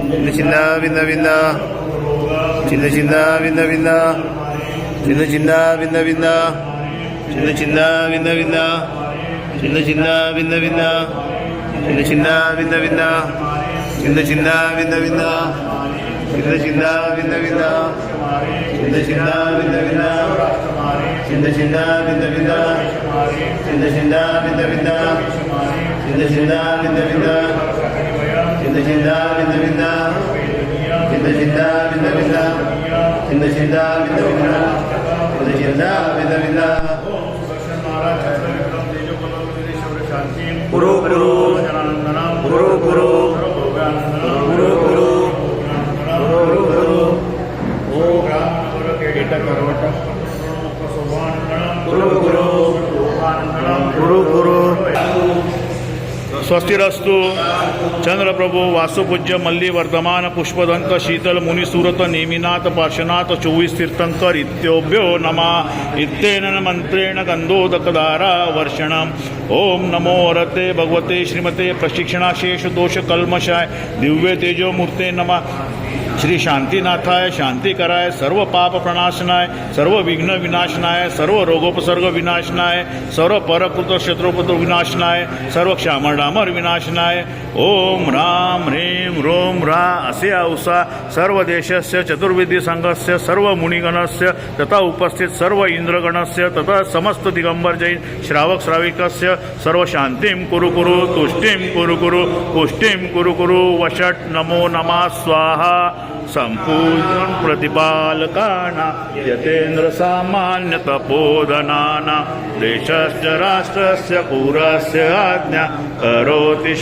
ചിന്ന വിന്ന വിന്ന ചിന്ന ചിന്ന വിന്ന വിന്ന ചിന്ന ചിന്ന വിന്ന വിന്ന ചിന്ന ചിന്ന വിന്ന വിന്ന ചിന്ന ചിന്ന വിന്ന വിന്ന ചിന്ന ചിന്ന വിന്ന വിന്ന ചിന്ന ചിന്ന വിന്ന വിന്ന ചിന്ന ചിന്ന വിന്ന വിന്ന ചിന്ന ചിന്ന വിന്ന വിന്ന ചിന്ന ചിന്ന വിന്ന വിന്ന ചിന്ന ചിന്ന വിന്ന വിന്ന ചിന്ന ചിന്ന വിന്ന വിന്ന ചിന്ന ചിന്ന വിന്ന വിന്ന ചിന്ന ചിന്ന വിന്ന വിന്ന ചിന്ന ചിന്ന വിന്ന വിന്ന ചിന്ന ചിന്ന വിന്ന വിന്ന गुरु गुरु गुरु गुरु गुरु गुरु गुरु गुरु गुरु गुरु गुरु गुरु स्वस्तिरस्तु चंद्रप्रभु वासुपूज्य मल्ली वर्धमान पुष्पदंत शीतल मुनिसुरत नेमिनाथ पार्श्वनाथ 24 तीर्थंकर इत्योभ्यो नमः इत्तेन मंत्रेण गंधोदकधारा वर्षणम ओम नमो रते भगवते श्रीमते प्रशिक्षणाशेष दोष कल्मषाय दिव्य तेजो मूर्ते नमः श्री शांतिनाथाय शांतिकराय सर्व पाप प्रणाशनाय सर्व विघ्न विनाशनाय सर्व रोगोपसर्ग विनाशनाय सर्व परपुत्र शत्रुपुत्र विनाशनाय सर्व क्षामडामर विनाशनाय ओम राम ह्रीं रोम रा असे औसा सर्व देशस्य चतुर्विधी संघस्य सर्व मुनिगणस्य तथा उपस्थित सर्व इंद्रगणस्य तथा समस्त दिगंबर जैन श्रावक श्राविकस्य सर्व शांतिं कुरु कुरु तुष्टिं कुरु कुरु पुष्टिं कुरु कुरु वषट् नमो नमः स्वाहा संपूर्ण प्रतिपालकाना यतेन्द्र सामान्य तपोधनाना देशस्य राष्ट्रस्य पुरस्य आज्ञा करोति